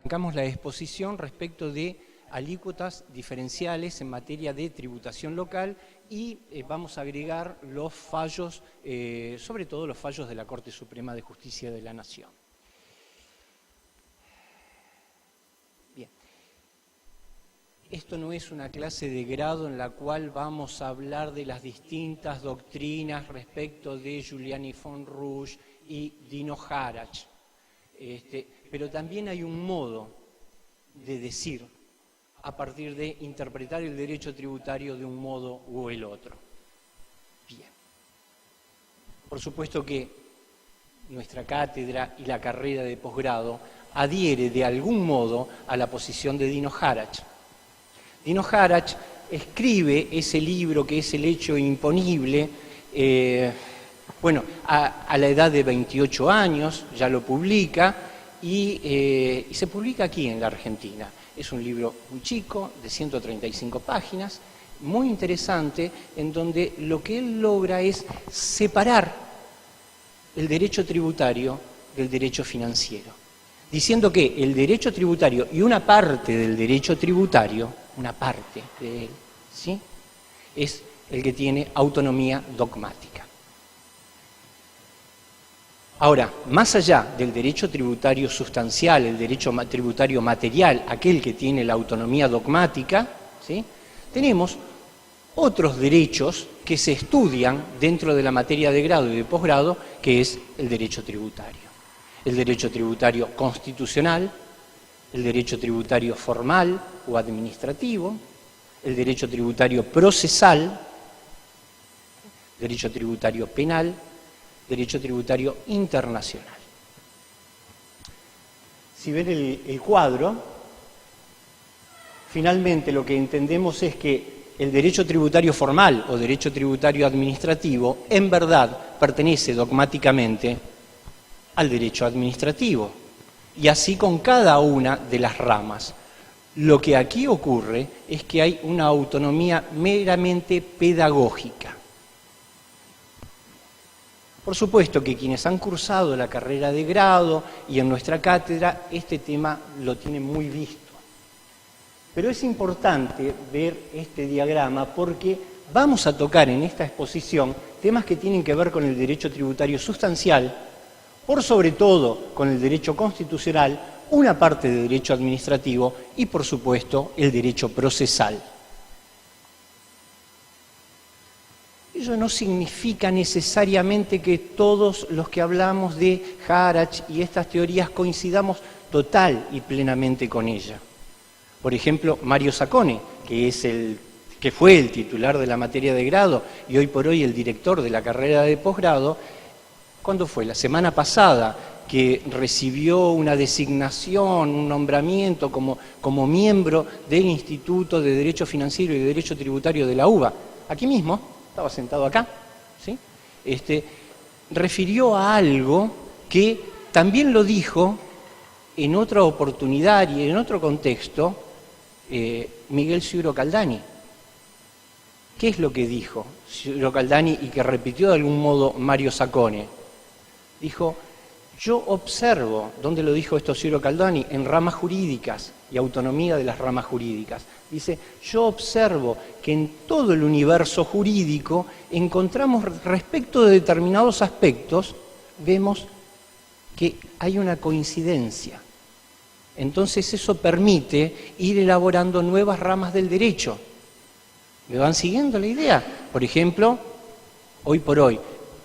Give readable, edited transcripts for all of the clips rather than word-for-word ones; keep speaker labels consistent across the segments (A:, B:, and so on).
A: Arrancamos la exposición respecto de alícuotas diferenciales en materia de tributación local y vamos a agregar los fallos, sobre todo los fallos de la Corte Suprema de Justicia de la Nación. Bien. Esto no es una clase de grado en la cual vamos a hablar de las distintas doctrinas respecto de Giuliani von Rusch y Dino Harach. Pero también hay un modo de decir a partir de interpretar el derecho tributario de un modo u el otro. Bien. Por supuesto que nuestra cátedra y la carrera de posgrado adhiere de algún modo a la posición de Dino Harach. Dino Harach escribe ese libro que es El hecho imponible, a la edad de 28 años, ya lo publica, y se publica aquí en la Argentina. Es un libro muy chico, de 135 páginas, muy interesante, en donde lo que él logra es separar el derecho tributario del derecho financiero, diciendo que el derecho tributario y una parte del derecho tributario, una parte de él, ¿sí?, es el que tiene autonomía dogmática. Ahora, más allá del derecho tributario sustancial, el derecho tributario material, aquel que tiene la autonomía dogmática, ¿sí?, tenemos otros derechos que se estudian dentro de la materia de grado y de posgrado, que es el derecho tributario. El derecho tributario constitucional, el derecho tributario formal o administrativo, el derecho tributario procesal, derecho tributario penal, derecho tributario internacional. Si ven el cuadro, finalmente lo que entendemos es que el derecho tributario formal o derecho tributario administrativo en verdad pertenece dogmáticamente al derecho administrativo, y así con cada una de las ramas. Lo que aquí ocurre es que hay una autonomía meramente pedagógica. Por supuesto que quienes han cursado la carrera de grado y en nuestra cátedra este tema lo tienen muy visto. Pero es importante ver este diagrama porque vamos a tocar en esta exposición temas que tienen que ver con el derecho tributario sustancial, por sobre todo con el derecho constitucional, una parte de derecho administrativo y, por supuesto, el derecho procesal. Ello no significa necesariamente que todos los que hablamos de Harach y estas teorías coincidamos total y plenamente con ella. Por ejemplo, Mario Saccone, que fue el titular de la materia de grado y hoy por hoy el director de la carrera de posgrado, ¿cuándo fue? La semana pasada, que recibió una designación, un nombramiento como miembro del Instituto de Derecho Financiero y de Derecho Tributario de la UBA, aquí mismo, estaba sentado acá, ¿sí?, refirió a algo que también lo dijo en otra oportunidad y en otro contexto Miguel Ciuro Caldani. ¿Qué es lo que dijo Ciuro Caldani y que repitió de algún modo Mario Saccone? Dijo: yo observo, ¿dónde lo dijo esto Ciuro Caldani? En ramas jurídicas y autonomía de las ramas jurídicas. Dice: yo observo que en todo el universo jurídico encontramos respecto de determinados aspectos, vemos que hay una coincidencia. Entonces eso permite ir elaborando nuevas ramas del derecho. ¿Me van siguiendo la idea? Por ejemplo, hoy por hoy,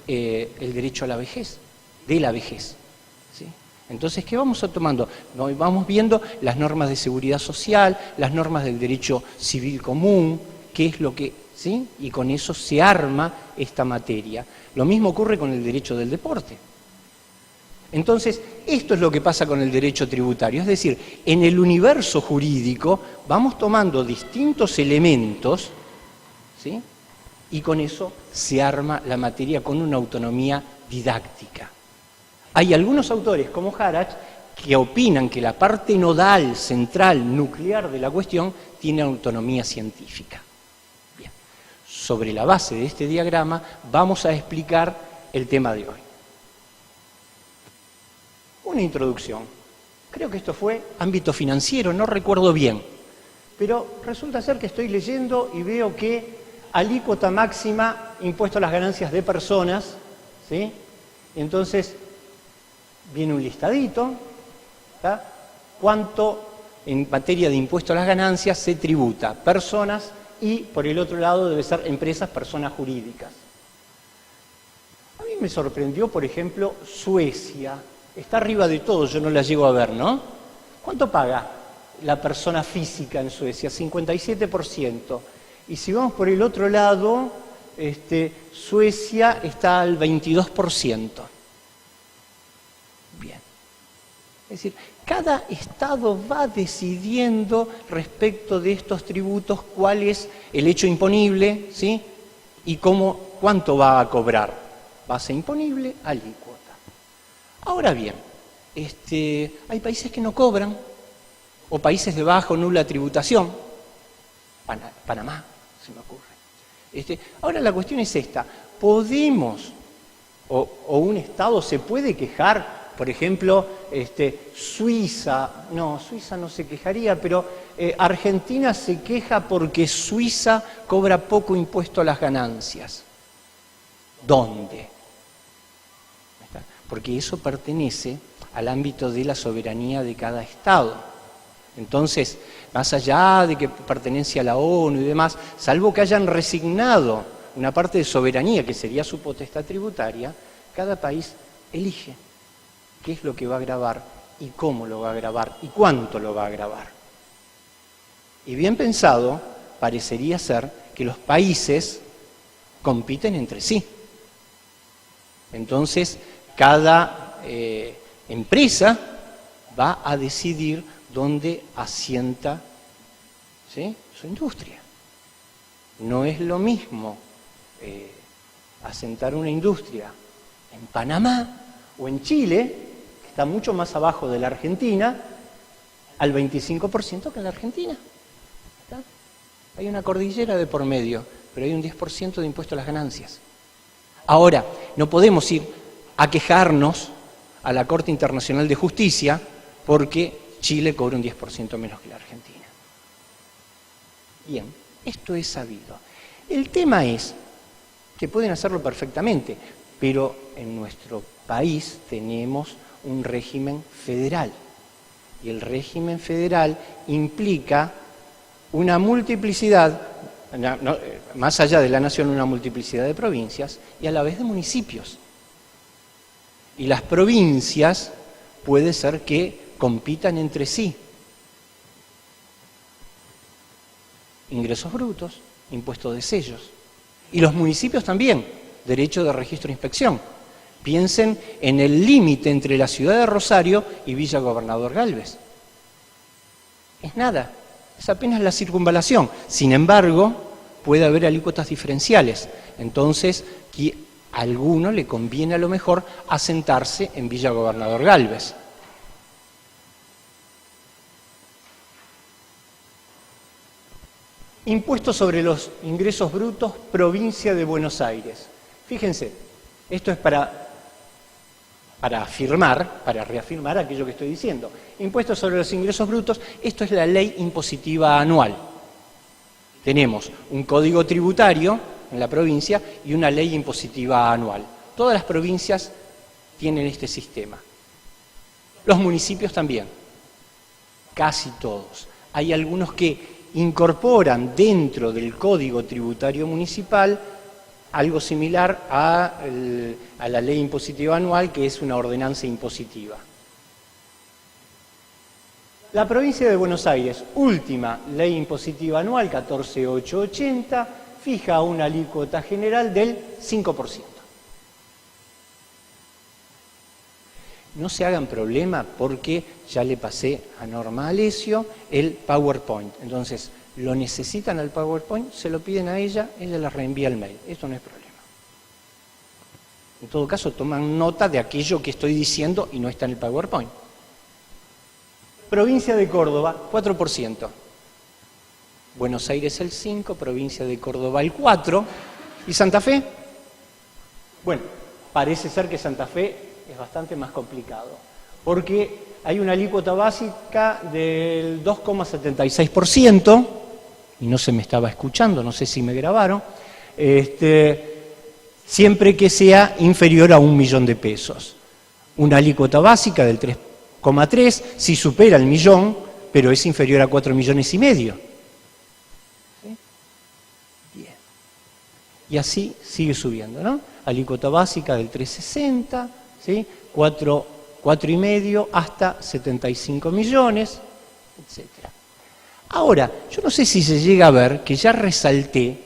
A: el derecho a la vejez, de la vejez, ¿sí? Entonces, ¿qué vamos tomando? Vamos viendo las normas de seguridad social, las normas del derecho civil común, qué es lo que, ¿sí?, y con eso se arma esta materia. Lo mismo ocurre con el derecho del deporte. Entonces, esto es lo que pasa con el derecho tributario, es decir, en el universo jurídico vamos tomando distintos elementos, ¿sí?, y con eso se arma la materia con una autonomía didáctica. Hay algunos autores, como Harach, que opinan que la parte nodal, central, nuclear de la cuestión tiene autonomía científica. Bien. Sobre la base de este diagrama vamos a explicar el tema de hoy. Una introducción. Creo que esto fue ámbito financiero, no recuerdo bien. Pero resulta ser que estoy leyendo y veo que alícuota máxima, impuesto a las ganancias de personas, ¿sí? Entonces, viene un listadito, ¿tá? ¿Cuánto en materia de impuesto a las ganancias se tributa? Personas y, por el otro lado, debe ser empresas, personas jurídicas. A mí me sorprendió, por ejemplo, Suecia. Está arriba de todo, yo no la llego a ver, ¿no? ¿Cuánto paga la persona física en Suecia? 57%. Y si vamos por el otro lado, Suecia está al 22%. Bien. Es decir, cada estado va decidiendo respecto de estos tributos cuál es el hecho imponible, ¿sí? Y cuánto va a cobrar. Base imponible, alícuota. Ahora bien, hay países que no cobran, o países de baja o nula tributación. Panamá, se me ocurre. Ahora la cuestión es esta. ¿Podemos, o un Estado se puede quejar, por ejemplo, Suiza no se quejaría, pero Argentina se queja porque Suiza cobra poco impuesto a las ganancias? ¿Dónde? Porque eso pertenece al ámbito de la soberanía de cada Estado. Entonces, más allá de que pertenece a la ONU y demás, salvo que hayan resignado una parte de soberanía, que sería su potestad tributaria, cada país elige qué es lo que va a gravar y cómo lo va a gravar y cuánto lo va a gravar. Y bien pensado, parecería ser que los países compiten entre sí. Entonces, cada empresa va a decidir dónde asienta, ¿sí?, su industria. No es lo mismo asentar una industria en Panamá o en Chile, que está mucho más abajo de la Argentina, al 25% que en la Argentina. ¿Está? Hay una cordillera de por medio, pero hay un 10% de impuesto a las ganancias. Ahora, no podemos ir a quejarnos a la Corte Internacional de Justicia porque Chile cobra un 10% menos que la Argentina. Bien, esto es sabido. El tema es que pueden hacerlo perfectamente, pero en nuestro país tenemos un régimen federal. Y el régimen federal implica una multiplicidad, más allá de la nación, una multiplicidad de provincias y a la vez de municipios. Y las provincias puede ser que compitan entre sí. Ingresos brutos, impuesto de sellos. Y los municipios también, derecho de registro e inspección. Piensen en el límite entre la ciudad de Rosario y Villa Gobernador Galvez. Es nada, es apenas la circunvalación. Sin embargo, puede haber alícuotas diferenciales. Entonces, a alguno le conviene a lo mejor asentarse en Villa Gobernador Galvez. Impuesto sobre los ingresos brutos, provincia de Buenos Aires. Fíjense, esto es para reafirmar aquello que estoy diciendo. Impuesto sobre los ingresos brutos, esto es la ley impositiva anual. Tenemos un código tributario en la provincia y una ley impositiva anual. Todas las provincias tienen este sistema. Los municipios también, casi todos. Hay algunos que incorporan dentro del Código Tributario Municipal algo similar a la ley impositiva anual, que es una ordenanza impositiva. La provincia de Buenos Aires, última ley impositiva anual, 14880, fija una alícuota general del 5%. No se hagan problema porque ya le pasé a Norma Alessio el PowerPoint. Entonces, lo necesitan al PowerPoint, se lo piden a ella les reenvía el mail. Esto no es problema. En todo caso, toman nota de aquello que estoy diciendo y no está en el PowerPoint. Provincia de Córdoba, 4%. Buenos Aires el 5%, provincia de Córdoba el 4%. ¿Y Santa Fe? Bueno, parece ser que Santa Fe es bastante más complicado, porque hay una alícuota básica del 2,76%, y no se me estaba escuchando, no sé si me grabaron, siempre que sea inferior a 1.000.000 de pesos. Una alícuota básica del 3,3 si supera el 1.000.000, pero es inferior a 4,5 millones. ¿Sí? Bien. Y así sigue subiendo, ¿no? Alícuota básica del 3,60, ¿sí? 4,5 hasta 75 millones, etc. Ahora, yo no sé si se llega a ver que ya resalté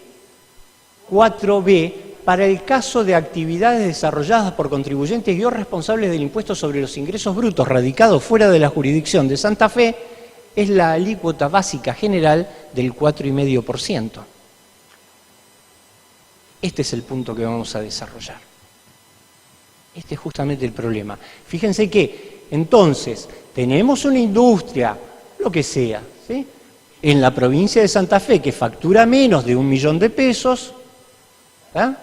A: 4B para el caso de actividades desarrolladas por contribuyentes y o responsables del impuesto sobre los ingresos brutos radicados fuera de la jurisdicción de Santa Fe, es la alícuota básica general del 4,5%. Este es el punto que vamos a desarrollar. Este es justamente el problema. Fíjense que, entonces, tenemos una industria, lo que sea, ¿sí?, en la provincia de Santa Fe que factura menos de 1.000.000 de pesos,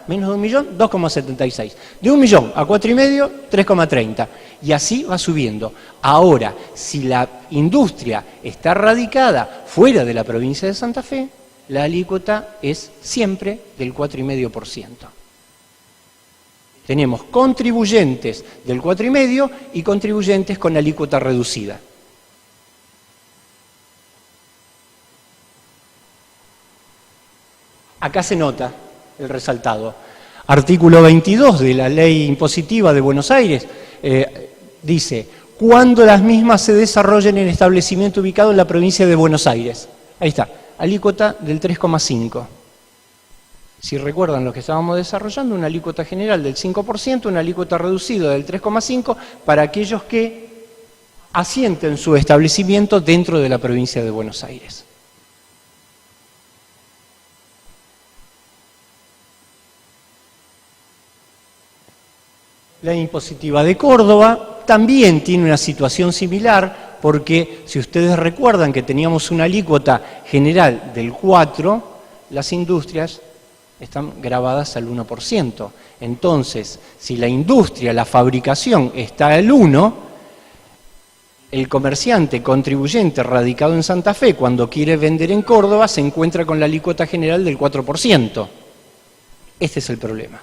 A: menos de 1.000.000, 2,76. De 1.000.000 a 4,5, 3,30. Y así va subiendo. Ahora, si la industria está radicada fuera de la provincia de Santa Fe, la alícuota es siempre del 4,5%. Tenemos contribuyentes del 4,5% y contribuyentes con alícuota reducida. Acá se nota el resaltado. Artículo 22 de la Ley Impositiva de Buenos Aires dice: cuando las mismas se desarrollen en establecimiento ubicado en la provincia de Buenos Aires. Ahí está, alícuota del 3,5%. Si recuerdan lo que estábamos desarrollando, una alícuota general del 5%, una alícuota reducida del 3,5% para aquellos que asienten su establecimiento dentro de la provincia de Buenos Aires. La impositiva de Córdoba también tiene una situación similar, porque si ustedes recuerdan que teníamos una alícuota general del 4%, las industrias están grabadas al 1%. Entonces, si la industria, la fabricación está al 1%, el comerciante contribuyente radicado en Santa Fe, cuando quiere vender en Córdoba, se encuentra con la alícuota general del 4%. Este es el problema.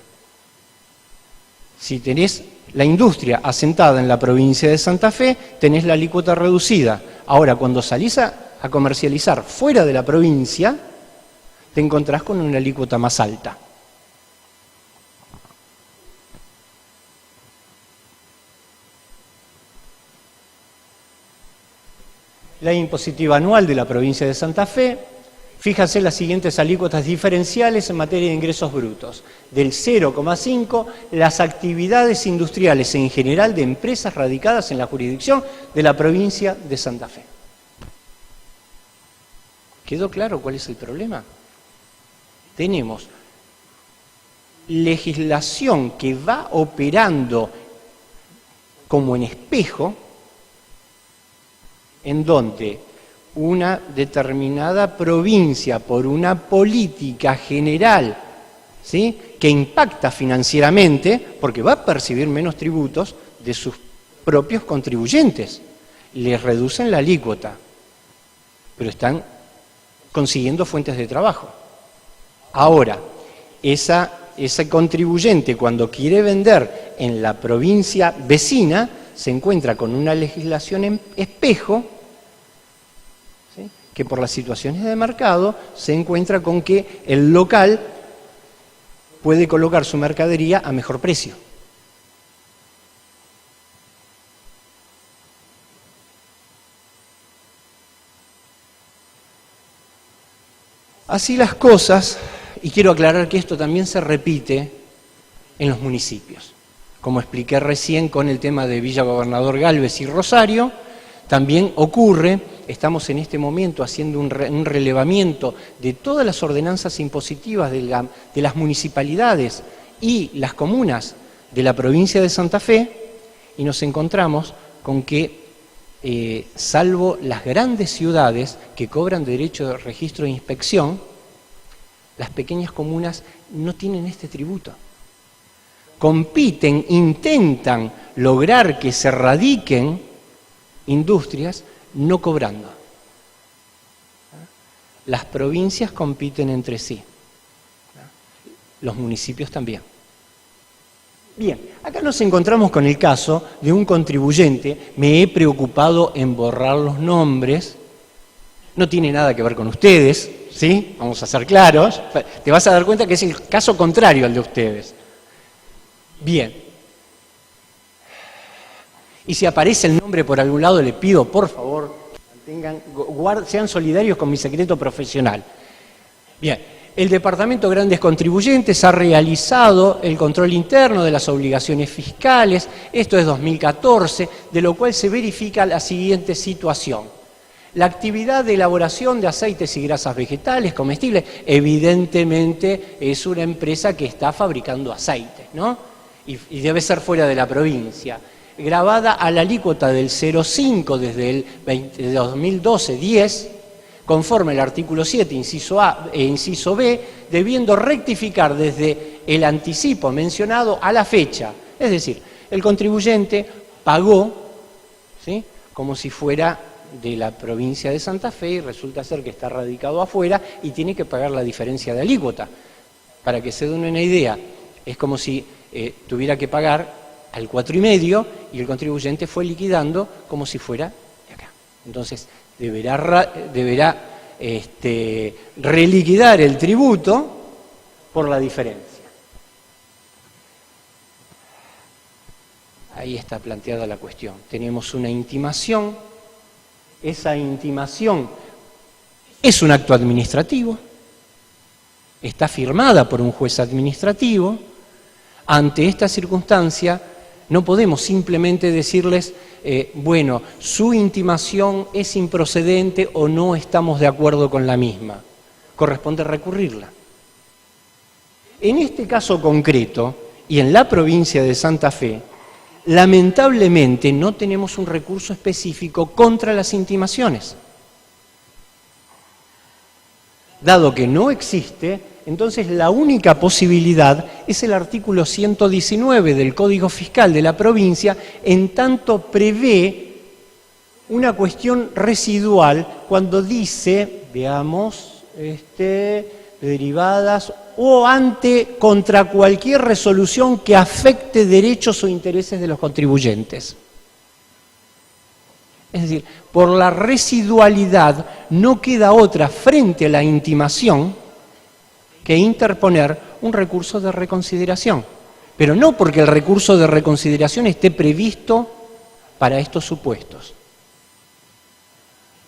A: Si tenés la industria asentada en la provincia de Santa Fe, tenés la alícuota reducida. Ahora, cuando salís a comercializar fuera de la provincia, te encontrás con una alícuota más alta. La impositiva anual de la provincia de Santa Fe, fíjense las siguientes alícuotas diferenciales en materia de ingresos brutos. Del 0,5, las actividades industriales en general de empresas radicadas en la jurisdicción de la provincia de Santa Fe. ¿Quedó claro cuál es el problema? Tenemos legislación que va operando como en espejo, en donde una determinada provincia, por una política general, ¿sí?, que impacta financieramente, porque va a percibir menos tributos de sus propios contribuyentes, les reducen la alícuota, pero están consiguiendo fuentes de trabajo. Ahora, ese contribuyente, cuando quiere vender en la provincia vecina, se encuentra con una legislación en espejo, ¿sí?, que por las situaciones de mercado se encuentra con que el local puede colocar su mercadería a mejor precio. Así las cosas, y quiero aclarar que esto también se repite en los municipios. Como expliqué recién con el tema de Villa Gobernador Gálvez y Rosario, también ocurre, estamos en este momento haciendo un relevamiento de todas las ordenanzas impositivas de las municipalidades y las comunas de la provincia de Santa Fe, y nos encontramos con que, salvo las grandes ciudades que cobran derecho de registro e inspección, las pequeñas comunas no tienen este tributo. Compiten, intentan lograr que se radiquen industrias no cobrando. Las provincias compiten entre sí, los municipios también. Bien, acá nos encontramos con el caso de un contribuyente, me he preocupado en borrar los nombres, no tiene nada que ver con ustedes, ¿sí? Vamos a ser claros, te vas a dar cuenta que es el caso contrario al de ustedes. Bien. Y si aparece el nombre por algún lado, le pido, por favor, sean solidarios con mi secreto profesional. Bien, el Departamento de Grandes Contribuyentes ha realizado el control interno de las obligaciones fiscales, esto es 2014, de lo cual se verifica la siguiente situación. La actividad de elaboración de aceites y grasas vegetales comestibles, evidentemente es una empresa que está fabricando aceites, ¿no? Y debe ser fuera de la provincia. Grabada a la alícuota del 0,5 desde el 2012-10, conforme al artículo 7, inciso A e inciso B, debiendo rectificar desde el anticipo mencionado a la fecha. Es decir, el contribuyente pagó, ¿sí?, como si fuera de la provincia de Santa Fe y resulta ser que está radicado afuera y tiene que pagar la diferencia de alícuota. Para que se den una idea, es como si tuviera que pagar al 4,5 y el contribuyente fue liquidando como si fuera de acá. Entonces, deberá reliquidar el tributo por la diferencia. Ahí está planteada la cuestión. Tenemos una intimación, esa intimación es un acto administrativo, está firmada por un juez administrativo. Ante esta circunstancia, no podemos simplemente decirles, bueno, su intimación es improcedente o no estamos de acuerdo con la misma. Corresponde recurrirla. En este caso concreto, y en la provincia de Santa Fe, lamentablemente no tenemos un recurso específico contra las intimaciones. Dado que no existe, entonces la única posibilidad es el artículo 119 del Código Fiscal de la provincia, en tanto prevé una cuestión residual cuando dice, veamos, derivadas o contra cualquier resolución que afecte derechos o intereses de los contribuyentes. Es decir, por la residualidad no queda otra frente a la intimación que interponer un recurso de reconsideración. Pero no porque el recurso de reconsideración esté previsto para estos supuestos.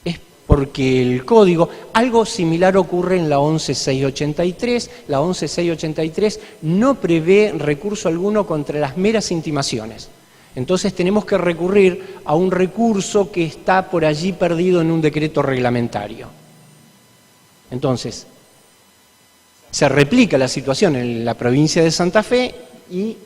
A: Es porque el Código, algo similar ocurre en la 11.683. La 11.683 no prevé recurso alguno contra las meras intimaciones. Entonces tenemos que recurrir a un recurso que está por allí perdido en un decreto reglamentario. Entonces, se replica la situación en la provincia de Santa Fe y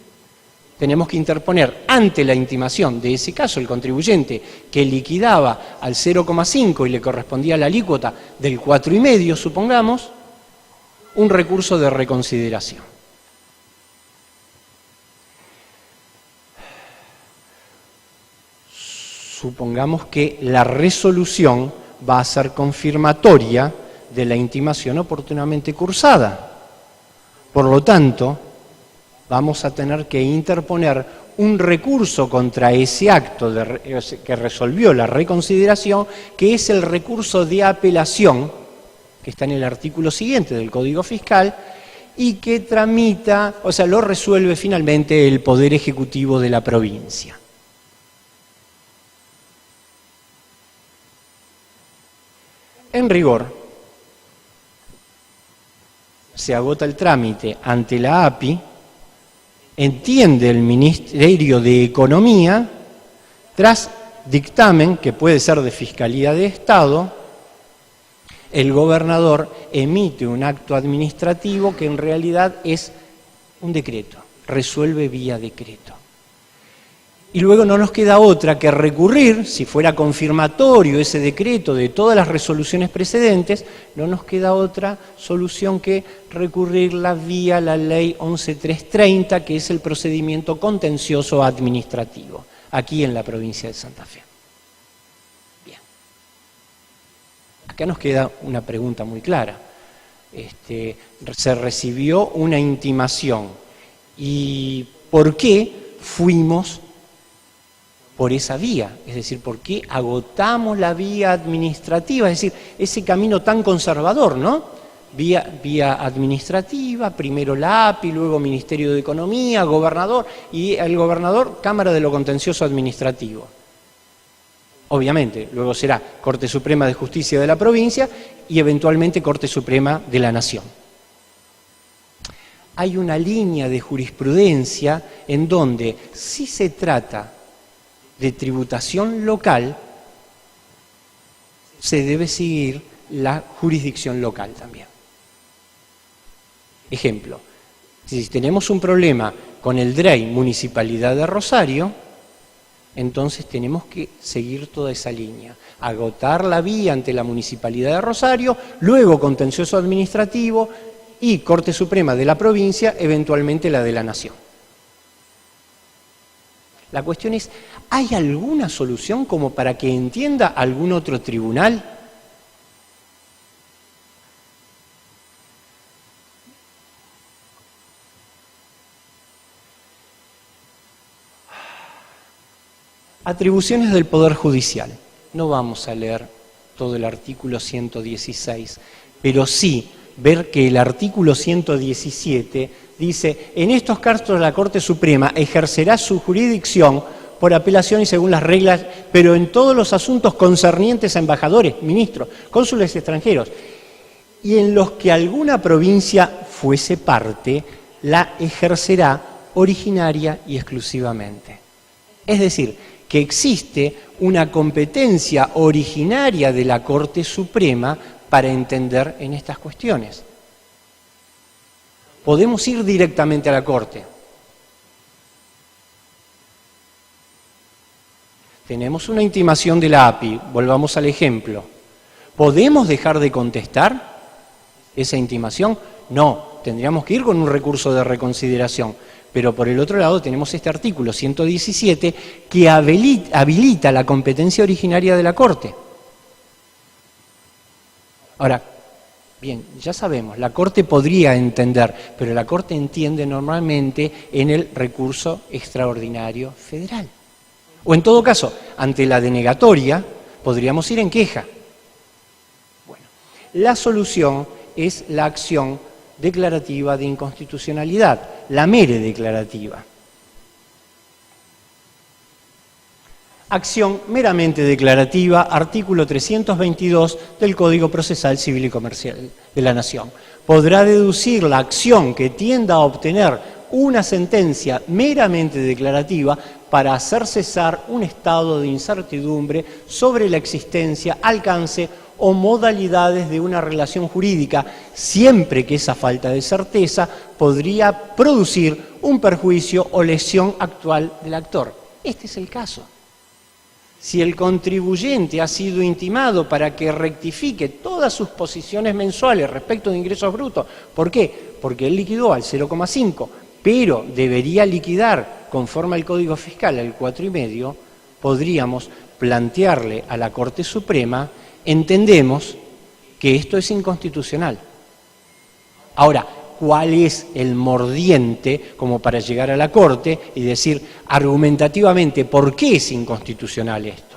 A: tenemos que interponer ante la intimación de ese caso el contribuyente que liquidaba al 0,5 y le correspondía la alícuota del 4,5, supongamos, un recurso de reconsideración. Supongamos que la resolución va a ser confirmatoria de la intimación oportunamente cursada. Por lo tanto, vamos a tener que interponer un recurso contra ese acto que resolvió la reconsideración, que es el recurso de apelación, que está en el artículo siguiente del Código Fiscal, y que tramita, o sea, lo resuelve finalmente el Poder Ejecutivo de la provincia. En rigor, se agota el trámite ante la API, entiende el Ministerio de Economía, tras dictamen, que puede ser de Fiscalía de Estado, el gobernador emite un acto administrativo que en realidad es un decreto, resuelve vía decreto. Y luego no nos queda otra que recurrir, si fuera confirmatorio ese decreto de todas las resoluciones precedentes, no nos queda otra solución que recurrirla vía la ley 11.330, que es el procedimiento contencioso administrativo, aquí en la provincia de Santa Fe. Bien. Acá nos queda una pregunta muy clara. Se recibió una intimación. ¿Y por qué fuimos por esa vía? Es decir, ¿por qué agotamos la vía administrativa? Es decir, ese camino tan conservador, ¿no? Vía administrativa, primero la API, luego Ministerio de Economía, gobernador, y el gobernador, Cámara de lo Contencioso Administrativo. Obviamente, luego será Corte Suprema de Justicia de la provincia y eventualmente Corte Suprema de la Nación. Hay una línea de jurisprudencia en donde, si se trata de tributación local, se debe seguir la jurisdicción local también. Ejemplo, si tenemos un problema con el DREI Municipalidad de Rosario, entonces tenemos que seguir toda esa línea, agotar la vía ante la Municipalidad de Rosario, luego contencioso administrativo y Corte Suprema de la provincia, eventualmente la de la Nación. La cuestión es, ¿hay alguna solución como para que entienda algún otro tribunal? Atribuciones del Poder Judicial. No vamos a leer todo el artículo 116, pero sí ver que el artículo 117 dice: en estos casos la Corte Suprema ejercerá su jurisdicción por apelación y según las reglas, pero en todos los asuntos concernientes a embajadores, ministros, cónsules extranjeros, y en los que alguna provincia fuese parte, la ejercerá originaria y exclusivamente. Es decir, que existe una competencia originaria de la Corte Suprema para entender en estas cuestiones. Podemos ir directamente a la Corte. Tenemos una intimación de la API, volvamos al ejemplo. ¿Podemos dejar de contestar esa intimación? No, tendríamos que ir con un recurso de reconsideración. Pero por el otro lado tenemos este artículo 117 que habilita la competencia originaria de la Corte. Ahora, bien, ya sabemos, la Corte podría entender, pero la Corte entiende normalmente en el recurso extraordinario federal. O en todo caso, ante la denegatoria, podríamos ir en queja. Bueno, la solución es la acción declarativa de inconstitucionalidad, la mere declarativa. Acción meramente declarativa, artículo 322 del Código Procesal Civil y Comercial de la Nación. Podrá deducir la acción que tienda a obtener una sentencia meramente declarativa para hacer cesar un estado de incertidumbre sobre la existencia, alcance o modalidades de una relación jurídica, siempre que esa falta de certeza podría producir un perjuicio o lesión actual del actor. Este es el caso. Si el contribuyente ha sido intimado para que rectifique todas sus posiciones mensuales respecto de ingresos brutos, ¿por qué? Porque él liquidó al 0,5, pero debería liquidar conforme al Código Fiscal al 4,5, podríamos plantearle a la Corte Suprema: entendemos que esto es inconstitucional. Ahora, ¿cuál es el mordiente como para llegar a la Corte y decir argumentativamente por qué es inconstitucional esto?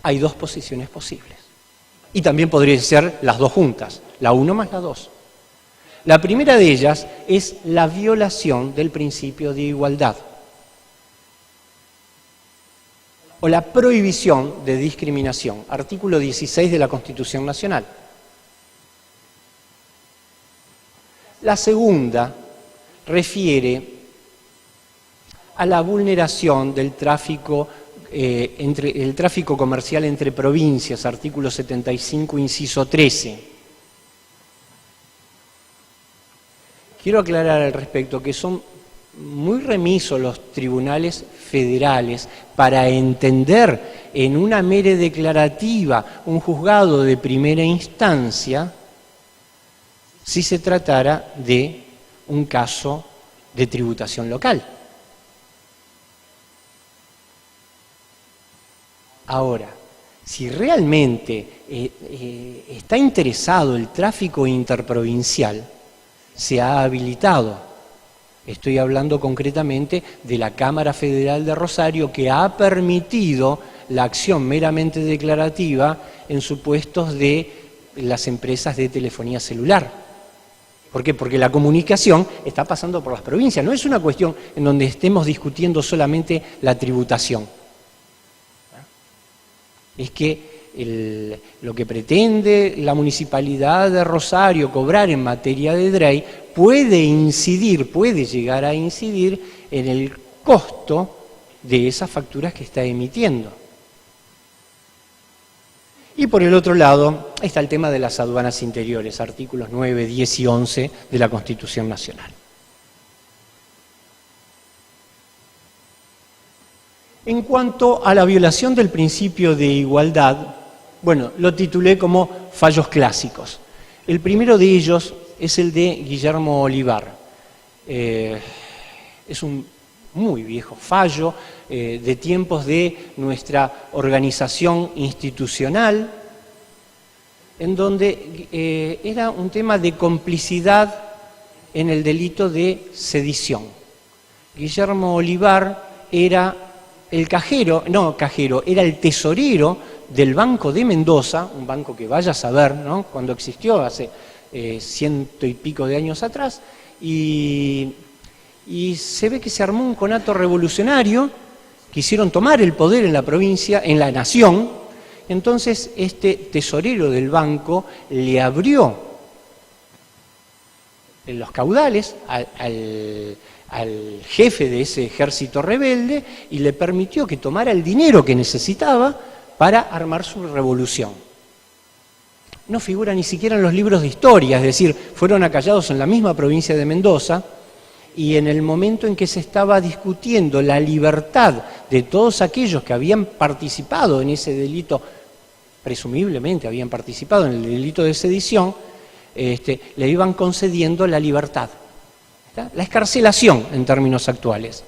A: Hay dos posiciones posibles. Y también podrían ser las dos juntas, la 1 más la 2. La primera de ellas es la violación del principio de igualdad, o la prohibición de discriminación, artículo 16 de la Constitución Nacional. La segunda refiere a la vulneración del tráfico, el tráfico comercial entre provincias, artículo 75, inciso 13. quiero aclarar al respecto que son muy remisos los tribunales federales para entender en una mera declarativa un juzgado de primera instancia si se tratara de un caso de tributación local. Ahora, si realmente está interesado el tráfico interprovincial, se ha habilitado. Estoy hablando concretamente de la Cámara Federal de Rosario, que ha permitido la acción meramente declarativa en supuestos de las empresas de telefonía celular. ¿Por qué? Porque la comunicación está pasando por las provincias. No es una cuestión en donde estemos discutiendo solamente la tributación. Es que lo que pretende la Municipalidad de Rosario cobrar en materia de DREI puede llegar a incidir en el costo de esas facturas que está emitiendo. Y por el otro lado está el tema de las aduanas interiores, artículos 9, 10 y 11 de la Constitución Nacional. En cuanto a la violación del principio de igualdad, bueno, lo titulé como fallos clásicos. El primero de ellos es el de Guillermo Olivar. Es un muy viejo fallo de tiempos de nuestra organización institucional, en donde era un tema de complicidad en el delito de sedición. Guillermo Olivar era era el tesorero del Banco de Mendoza, un banco que vaya a saber, ¿no?, cuando existió hace 100 y pico de años atrás, y se ve que se armó un conato revolucionario, quisieron tomar el poder en la provincia, en la nación. Entonces este tesorero del banco le abrió los caudales al jefe de ese ejército rebelde y le permitió que tomara el dinero que necesitaba para armar su revolución. No figura ni siquiera en los libros de historia, es decir, fueron acallados en la misma provincia de Mendoza, y en el momento en que se estaba discutiendo la libertad de todos aquellos que habían participado en ese delito, presumiblemente habían participado en el delito de sedición, le iban concediendo la libertad, la excarcelación en términos actuales.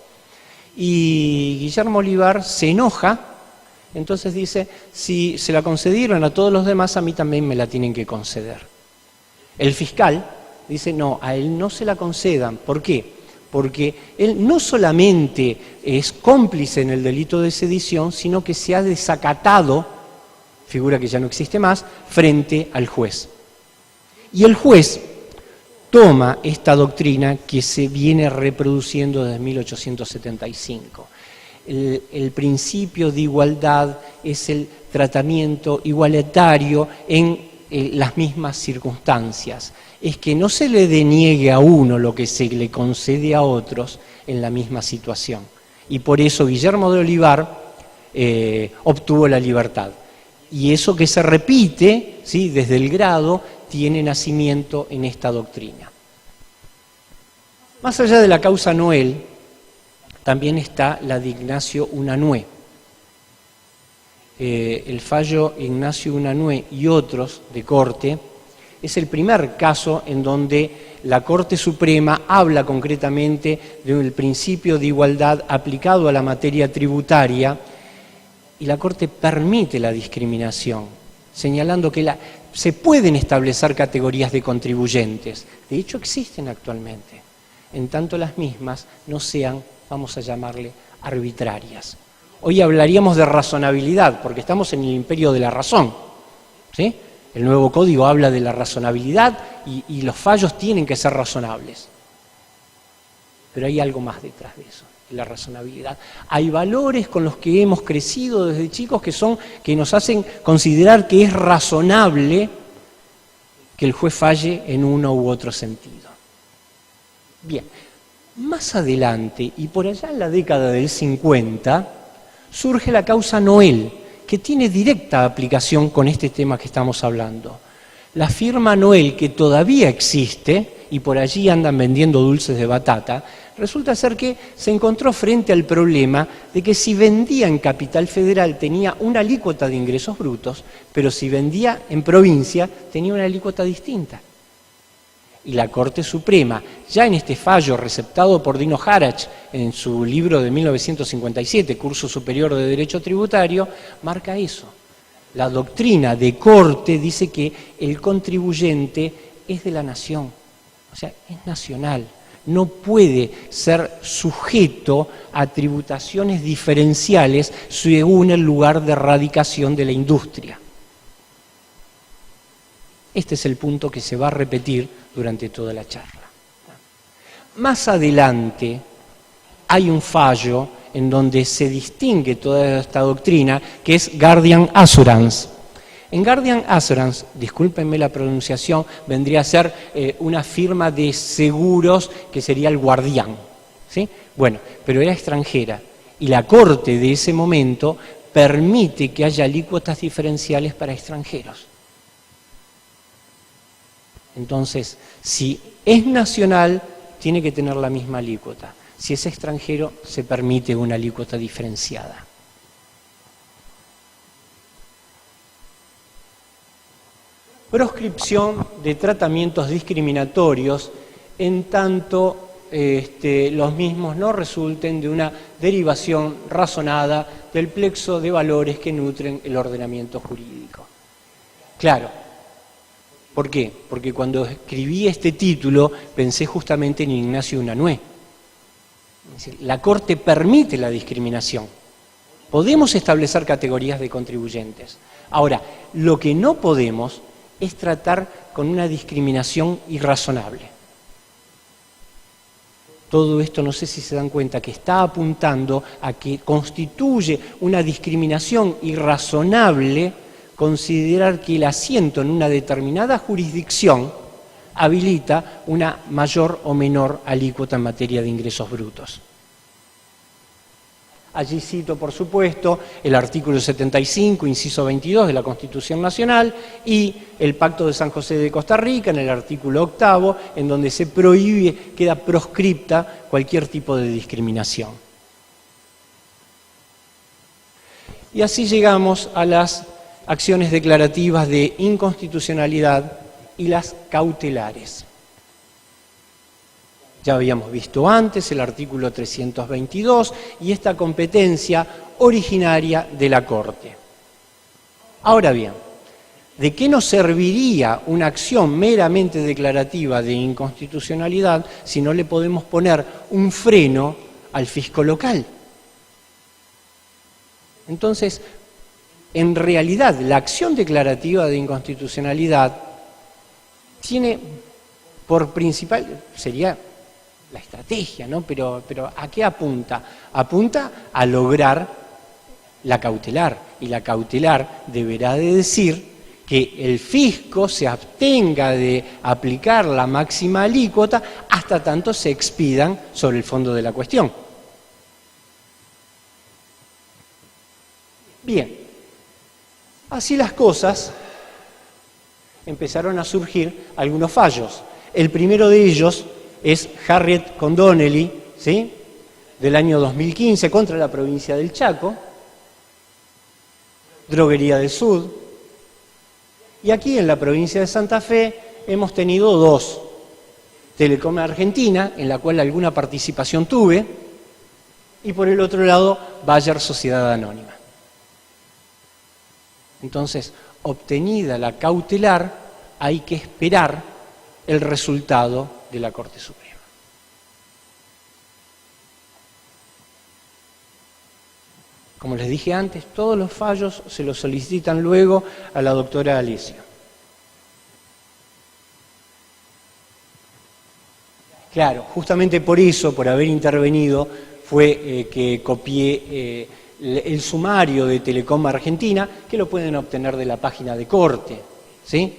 A: Y Guillermo Olivar se enoja, entonces dice, si se la concedieron a todos los demás, a mí también me la tienen que conceder. El fiscal dice, no, a él no se la concedan. ¿Por qué? Porque él no solamente es cómplice en el delito de sedición, sino que se ha desacatado, figura que ya no existe más, frente al juez. Y el juez toma esta doctrina que se viene reproduciendo desde 1875. El principio de igualdad es el tratamiento igualitario en las mismas circunstancias. Es que no se le deniegue a uno lo que se le concede a otros en la misma situación. Y por eso Guillermo de Olivar obtuvo la libertad. Y eso que se repite, ¿sí?, desde el grado, tiene nacimiento en esta doctrina. Más allá de la causa Noel, también está la de Ignacio Unanue. El fallo Ignacio Unanue y otros de corte es el primer caso en donde la Corte Suprema habla concretamente del principio de igualdad aplicado a la materia tributaria, y la Corte permite la discriminación, señalando que se pueden establecer categorías de contribuyentes. De hecho, existen actualmente, en tanto las mismas no sean, vamos a llamarle, arbitrarias. Hoy hablaríamos de razonabilidad, porque estamos en el imperio de la razón, ¿sí? El nuevo código habla de la razonabilidad y los fallos tienen que ser razonables. Pero hay algo más detrás de eso, de la razonabilidad. Hay valores con los que hemos crecido desde chicos que nos hacen considerar que es razonable que el juez falle en uno u otro sentido. Bien, más adelante, y por allá en la década del 50, surge la causa Noel, que tiene directa aplicación con este tema que estamos hablando. La firma Noel, que todavía existe y por allí andan vendiendo dulces de batata, resulta ser que se encontró frente al problema de que si vendía en Capital Federal tenía una alícuota de ingresos brutos, pero si vendía en provincia tenía una alícuota distinta. Y la Corte Suprema, ya en este fallo receptado por Dino Harach en su libro de 1957, Curso Superior de Derecho Tributario, marca eso. La doctrina de Corte dice que el contribuyente es de la nación, o sea, es nacional. No puede ser sujeto a tributaciones diferenciales según el lugar de radicación de la industria. Este es el punto que se va a repetir durante toda la charla. Más adelante hay un fallo en donde se distingue toda esta doctrina, que es Guardian Assurance. En Guardian Assurance, discúlpenme la pronunciación, vendría a ser una firma de seguros que sería el guardián, ¿sí? Bueno, pero era extranjera y la Corte de ese momento permite que haya alícuotas diferenciales para extranjeros. Entonces, si es nacional, tiene que tener la misma alícuota. Si es extranjero, se permite una alícuota diferenciada. Proscripción de tratamientos discriminatorios en tanto los mismos no resulten de una derivación razonada del plexo de valores que nutren el ordenamiento jurídico. Claro, ¿por qué? Porque cuando escribí este título pensé justamente en Ignacio Unanue. Es decir, la Corte permite la discriminación. Podemos establecer categorías de contribuyentes. Ahora, lo que no podemos es tratar con una discriminación irrazonable. Todo esto, no sé si se dan cuenta, que está apuntando a que constituye una discriminación irrazonable considerar que el asiento en una determinada jurisdicción habilita una mayor o menor alícuota en materia de ingresos brutos. Allí cito, por supuesto, el artículo 75, inciso 22 de la Constitución Nacional y el Pacto de San José de Costa Rica en el artículo 8, en donde se prohíbe, queda proscripta cualquier tipo de discriminación. Y así llegamos a las acciones declarativas de inconstitucionalidad y las cautelares. Ya habíamos visto antes el artículo 322 y esta competencia originaria de la Corte. Ahora bien, ¿de qué nos serviría una acción meramente declarativa de inconstitucionalidad si no le podemos poner un freno al fisco local? Entonces, en realidad, la acción declarativa de inconstitucionalidad tiene por principal, sería la estrategia, ¿no? Pero ¿a qué apunta? Apunta a lograr la cautelar, y la cautelar deberá de decir que el fisco se abstenga de aplicar la máxima alícuota hasta tanto se expidan sobre el fondo de la cuestión. Bien, así las cosas, empezaron a surgir algunos fallos. El primero de ellos es Harriet Condonelly, ¿sí?, del año 2015 contra la provincia del Chaco, Droguería del Sud. Y aquí en la provincia de Santa Fe hemos tenido dos. Telecom Argentina, en la cual alguna participación tuve, y por el otro lado, Bayer Sociedad Anónima. Entonces, obtenida la cautelar, hay que esperar el resultado de la Corte Suprema. Como les dije antes, todos los fallos se los solicitan luego a la doctora Alesio. Claro, justamente por eso, por haber intervenido, fue que copié el sumario de Telecom Argentina, que lo pueden obtener de la página de Corte, ¿sí?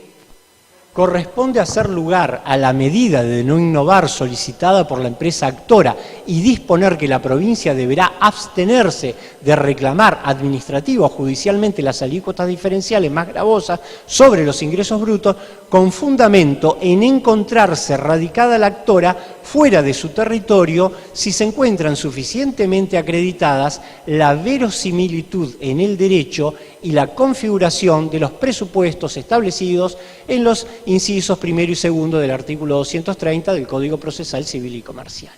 A: corresponde hacer lugar a la medida de no innovar solicitada por la empresa actora y disponer que la provincia deberá abstenerse de reclamar administrativa o judicialmente las alícuotas diferenciales más gravosas sobre los ingresos brutos, con fundamento en encontrarse radicada la actora fuera de su territorio si se encuentran suficientemente acreditadas la verosimilitud en el derecho y la configuración de los presupuestos establecidos en los incisos primero y segundo del artículo 230 del Código Procesal Civil y Comercial.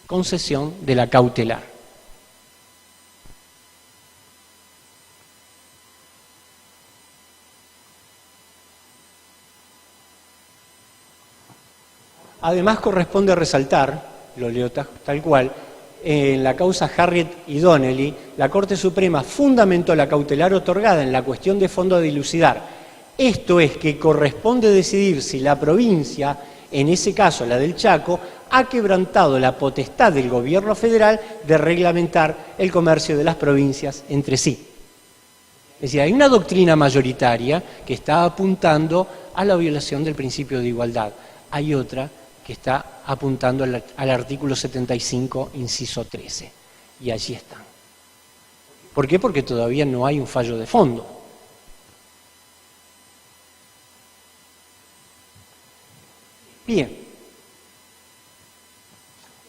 A: Concesión de la cautelar. Además, corresponde resaltar, lo leo tal cual, en la causa Harriet y Donnelly, la Corte Suprema fundamentó la cautelar otorgada en la cuestión de fondo a dilucidar. Esto es que corresponde decidir si la provincia, en ese caso la del Chaco, ha quebrantado la potestad del gobierno federal de reglamentar el comercio de las provincias entre sí. Es decir, hay una doctrina mayoritaria que está apuntando a la violación del principio de igualdad. Hay otra que está apuntando al artículo 75, inciso 13. Y allí están. ¿Por qué? Porque todavía no hay un fallo de fondo. Bien.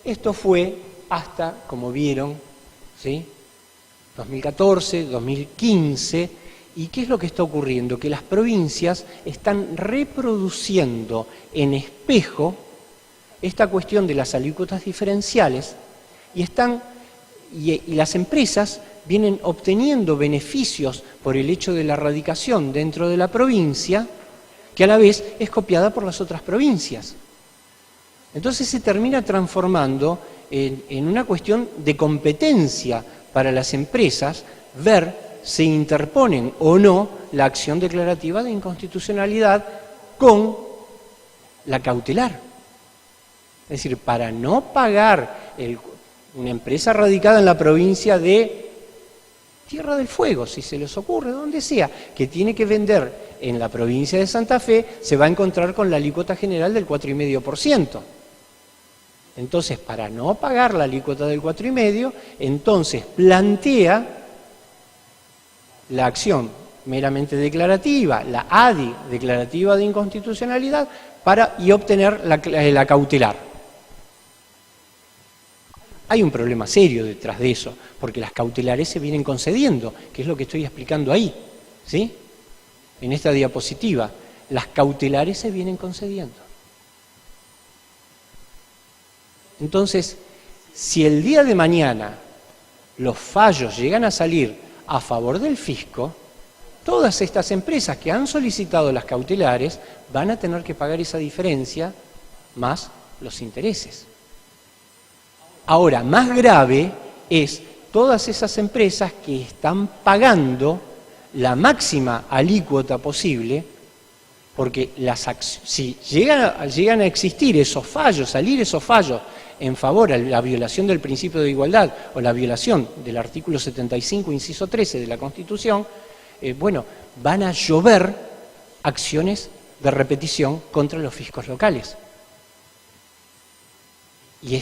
A: Esto fue hasta, como vieron, ¿sí?, 2014, 2015. ¿Y qué es lo que está ocurriendo? Que las provincias están reproduciendo en espejo esta cuestión de las alícuotas diferenciales y las empresas vienen obteniendo beneficios por el hecho de la radicación dentro de la provincia, que a la vez es copiada por las otras provincias. Entonces se termina transformando en una cuestión de competencia para las empresas ver si interponen o no la acción declarativa de inconstitucionalidad con la cautelar. Es decir, para no pagar una empresa radicada en la provincia de Tierra del Fuego, si se les ocurre, donde sea, que tiene que vender en la provincia de Santa Fe, se va a encontrar con la alícuota general del 4,5%. Entonces, para no pagar la alícuota del 4,5%, entonces plantea la acción meramente declarativa, la ADI declarativa de inconstitucionalidad, y obtener la cautelar. Hay un problema serio detrás de eso, porque las cautelares se vienen concediendo, que es lo que estoy explicando ahí, ¿sí? En esta diapositiva, las cautelares se vienen concediendo. Entonces, si el día de mañana los fallos llegan a salir a favor del fisco, todas estas empresas que han solicitado las cautelares van a tener que pagar esa diferencia más los intereses. Ahora, más grave es todas esas empresas que están pagando la máxima alícuota posible, porque si llegan a existir esos fallos, salir esos fallos en favor de la violación del principio de igualdad o la violación del artículo 75, inciso 13 de la Constitución, van a llover acciones de repetición contra los fiscos locales. Y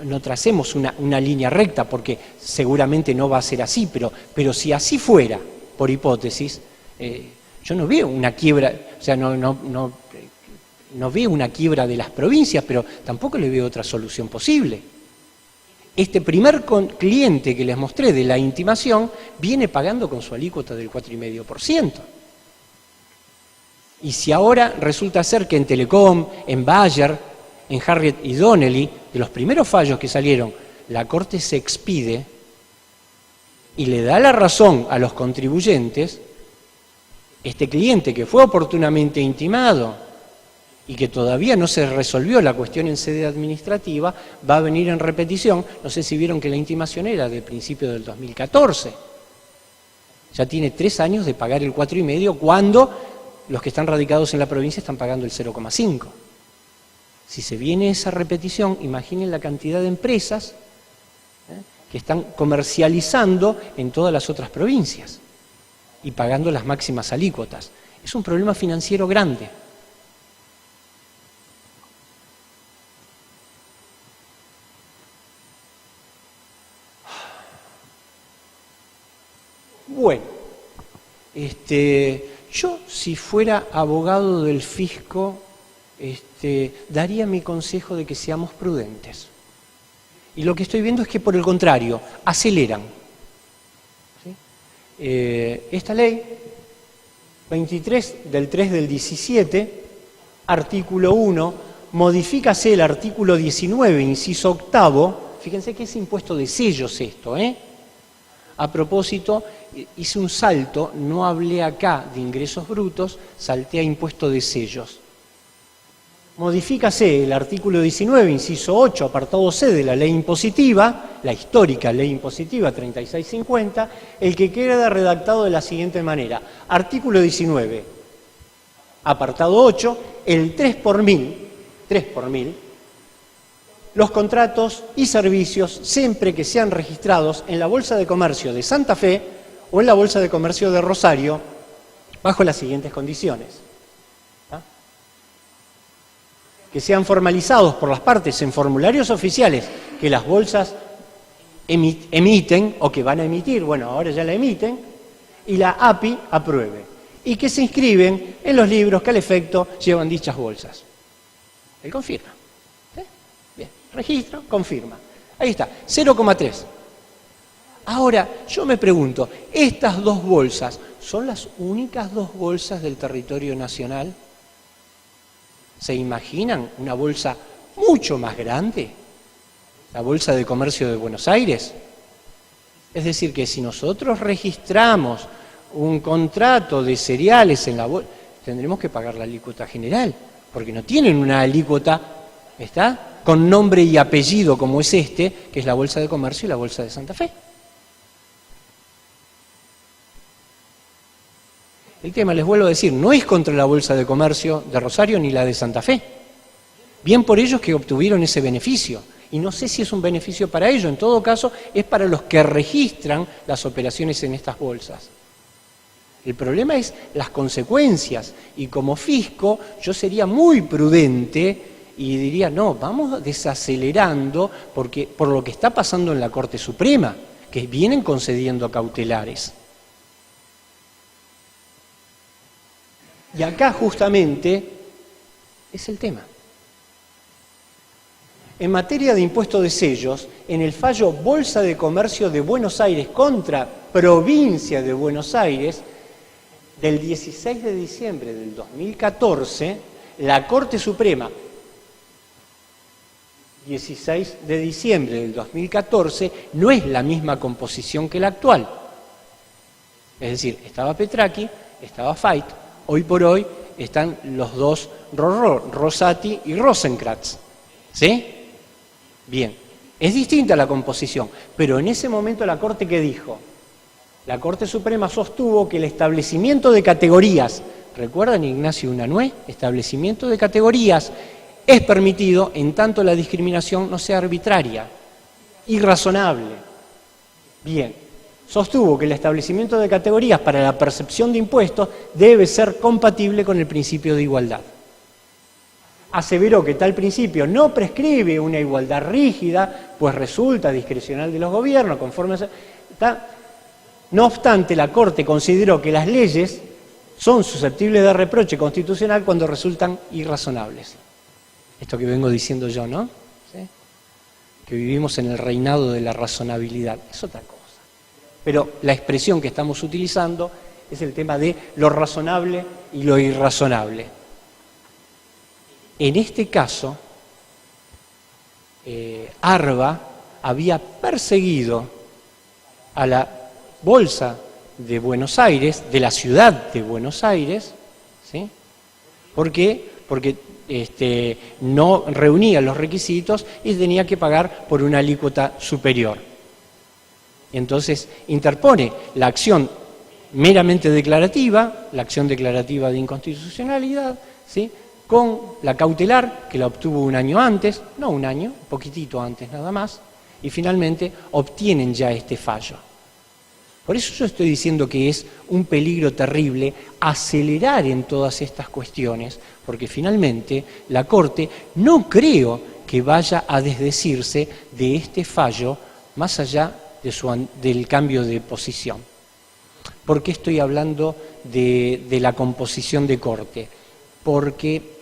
A: no tracemos una línea recta, porque seguramente no va a ser así, pero si así fuera, por hipótesis, yo no veo una quiebra, o sea, no veo una quiebra de las provincias, pero tampoco le veo otra solución posible. Este primer cliente que les mostré de la intimación viene pagando con su alícuota del 4,5%. Y si ahora resulta ser que en Telecom, en Bayer, en Harriet y Donnelly, de los primeros fallos que salieron, la Corte se expide y le da la razón a los contribuyentes, este cliente que fue oportunamente intimado y que todavía no se resolvió la cuestión en sede administrativa, va a venir en repetición. No sé si vieron que la intimación era del principio del 2014. Ya tiene 3 años de pagar el 4,5%, cuando los que están radicados en la provincia están pagando el 0,5%. Si se viene esa repetición, imaginen la cantidad de empresas que están comercializando en todas las otras provincias y pagando las máximas alícuotas. Es un problema financiero grande. Bueno, yo si fuera abogado del fisco, daría mi consejo de que seamos prudentes. Y lo que estoy viendo es que por el contrario, aceleran. ¿Sí? Esta ley, 23 del 3 del 17, artículo 1, modifícase el artículo 19, inciso octavo. Fíjense que es impuesto de sellos esto, A propósito, hice un salto, no hablé acá de ingresos brutos, salté a impuesto de sellos. Modifícase el artículo 19, inciso 8, apartado C de la ley impositiva, la histórica ley impositiva 3650, el que queda redactado de la siguiente manera. Artículo 19, apartado 8, el 3 por mil, los contratos y servicios siempre que sean registrados en la Bolsa de Comercio de Santa Fe o en la Bolsa de Comercio de Rosario, bajo las siguientes condiciones. Que sean formalizados por las partes en formularios oficiales que las bolsas emiten o que van a emitir, bueno, ahora ya la emiten, y la API apruebe, y que se inscriben en los libros que al efecto llevan dichas bolsas. Él confirma. Bien, registro, confirma. Ahí está, 0,3. Ahora, yo me pregunto, ¿estas dos bolsas son las únicas dos bolsas del territorio nacional? ¿Se imaginan una bolsa mucho más grande? La Bolsa de Comercio de Buenos Aires. Es decir, que si nosotros registramos un contrato de cereales en la bolsa, tendremos que pagar la alícuota general, porque no tienen una alícuota, ¿está?, con nombre y apellido como es que es la Bolsa de Comercio y la Bolsa de Santa Fe. El tema, les vuelvo a decir, no es contra la Bolsa de Comercio de Rosario ni la de Santa Fe. Bien por ellos que obtuvieron ese beneficio. Y no sé si es un beneficio para ellos, en todo caso es para los que registran las operaciones en estas bolsas. El problema es las consecuencias, y como fisco yo sería muy prudente y diría, no, vamos desacelerando por lo que está pasando en la Corte Suprema, que vienen concediendo cautelares. Y acá justamente es el tema. En materia de impuesto de sellos, en el fallo Bolsa de Comercio de Buenos Aires contra Provincia de Buenos Aires, del 16 de diciembre del 2014, la Corte Suprema, 16 de diciembre del 2014, no es la misma composición que la actual. Es decir, estaba Petraki, estaba Fait, hoy por hoy están los dos Rosati y Rosenkrantz. ¿Sí? Bien, es distinta la composición, pero en ese momento la Corte, ¿qué dijo? La Corte Suprema sostuvo que el establecimiento de categorías, ¿recuerdan Ignacio Unanue? Establecimiento de categorías es permitido en tanto la discriminación no sea arbitraria, irrazonable. Bien, sostuvo que el establecimiento de categorías para la percepción de impuestos debe ser compatible con el principio de igualdad. Aseveró que tal principio no prescribe una igualdad rígida, pues resulta discrecional de los gobiernos, conforme a... No obstante, la Corte consideró que las leyes son susceptibles de reproche constitucional cuando resultan irrazonables. Esto que vengo diciendo yo, ¿no? ¿Sí? Que vivimos en el reinado de la razonabilidad. Es otra cosa. Pero la expresión que estamos utilizando es el tema de lo razonable y lo irrazonable. En este caso, ARBA había perseguido a la Bolsa de Buenos Aires, de la ciudad de Buenos Aires, ¿sí? ¿Por qué? Porque no reunía los requisitos y tenía que pagar por una alícuota superior. Entonces interpone la acción meramente declarativa, la acción declarativa de inconstitucionalidad, ¿sí?, con la cautelar, que la obtuvo un año antes, no un año, un poquitito antes nada más, y finalmente obtienen ya este fallo. Por eso yo estoy diciendo que es un peligro terrible acelerar en todas estas cuestiones, porque finalmente la Corte no creo que vaya a desdecirse de este fallo más allá del cambio de posición. ¿Por qué estoy hablando de la composición de Corte? Porque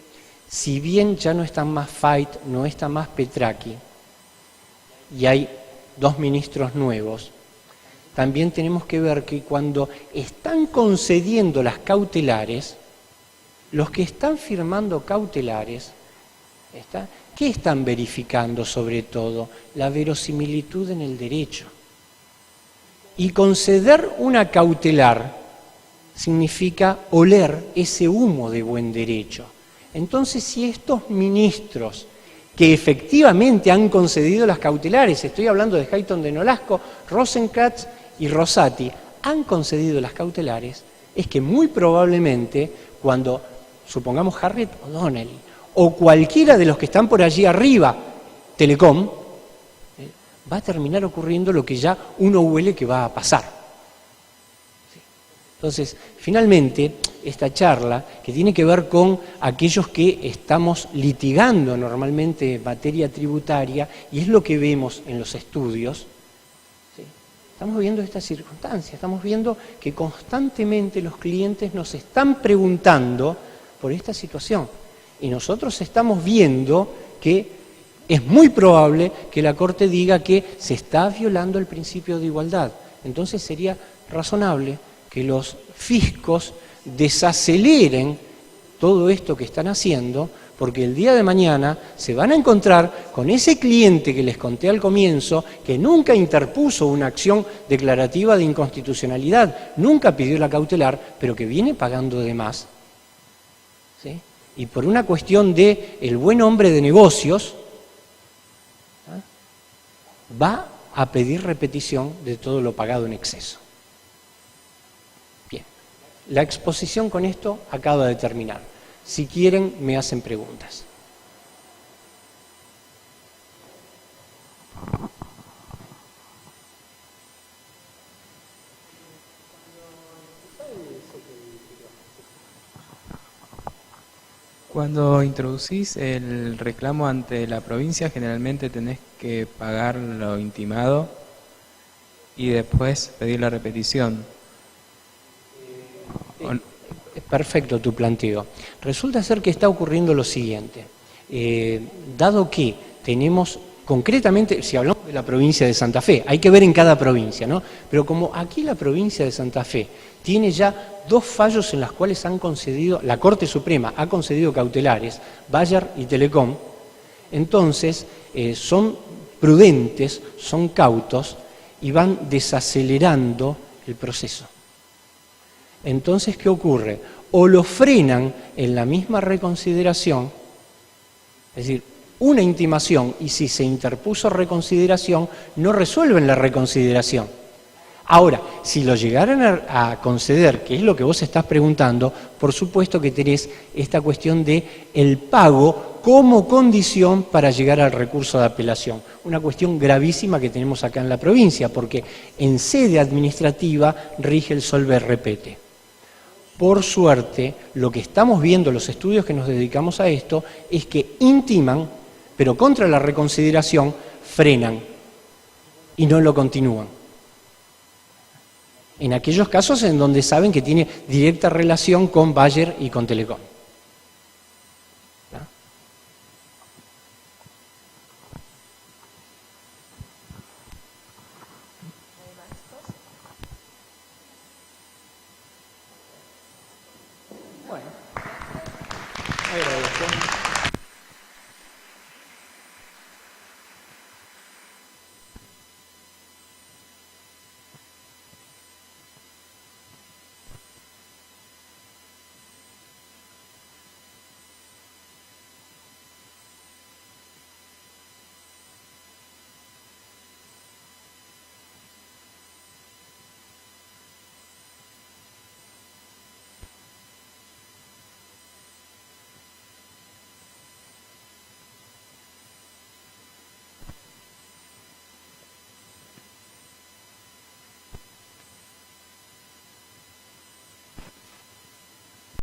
A: si bien ya no está más Fait, no está más Petracchi, y hay 2 ministros nuevos, también tenemos que ver que cuando están concediendo las cautelares, los que están firmando cautelares, ¿qué están verificando sobre todo? La verosimilitud en el derecho. Y conceder una cautelar significa oler ese humo de buen derecho. Entonces, si estos ministros que efectivamente han concedido las cautelares, estoy hablando de Hayton de Nolasco, Rosenkranz y Rosati, han concedido las cautelares, es que muy probablemente cuando, supongamos Harriet O'Donnell, o cualquiera de los que están por allí arriba, Telecom, va a terminar ocurriendo lo que ya uno huele que va a pasar. Entonces, finalmente, esta charla, que tiene que ver con aquellos que estamos litigando normalmente en materia tributaria, y es lo que vemos en los estudios, ¿sí? Estamos viendo esta circunstancia, estamos viendo que constantemente los clientes nos están preguntando por esta situación, y nosotros estamos viendo que es muy probable que la Corte diga que se está violando el principio de igualdad. Entonces sería razonable que los fiscos desaceleren todo esto que están haciendo, porque el día de mañana se van a encontrar con ese cliente que les conté al comienzo, que nunca interpuso una acción declarativa de inconstitucionalidad, nunca pidió la cautelar, pero que viene pagando de más, ¿sí? Y por una cuestión de el buen hombre de negocios, va a pedir repetición de todo lo pagado en exceso. Bien, la exposición con esto acaba de terminar. Si quieren, me hacen preguntas.
B: Cuando introducís el reclamo ante la provincia, generalmente tenés que pagar lo intimado y después pedir la repetición.
A: Es perfecto tu planteo. Resulta ser que está ocurriendo lo siguiente. Dado que tenemos concretamente, si hablamos de la provincia de Santa Fe, hay que ver en cada provincia, ¿no? Pero como aquí la provincia de Santa Fe tiene ya 2 fallos en los cuales han concedido, la Corte Suprema ha concedido cautelares, Bayer y Telecom, entonces son prudentes, son cautos y van desacelerando el proceso. Entonces, ¿qué ocurre? O lo frenan en la misma reconsideración, es decir, una intimación, y si se interpuso reconsideración, no resuelven la reconsideración. Ahora, si lo llegaran a conceder, que es lo que vos estás preguntando, por supuesto que tenés esta cuestión de el pago como condición para llegar al recurso de apelación. Una cuestión gravísima que tenemos acá en la provincia, porque en sede administrativa rige el solver repete. Por suerte, lo que estamos viendo, los estudios que nos dedicamos a esto, es que intiman, pero contra la reconsideración frenan y no lo continúan. En aquellos casos en donde saben que tiene directa relación con Bayer y con Telecom. ¿Ah? Bueno, agradezco.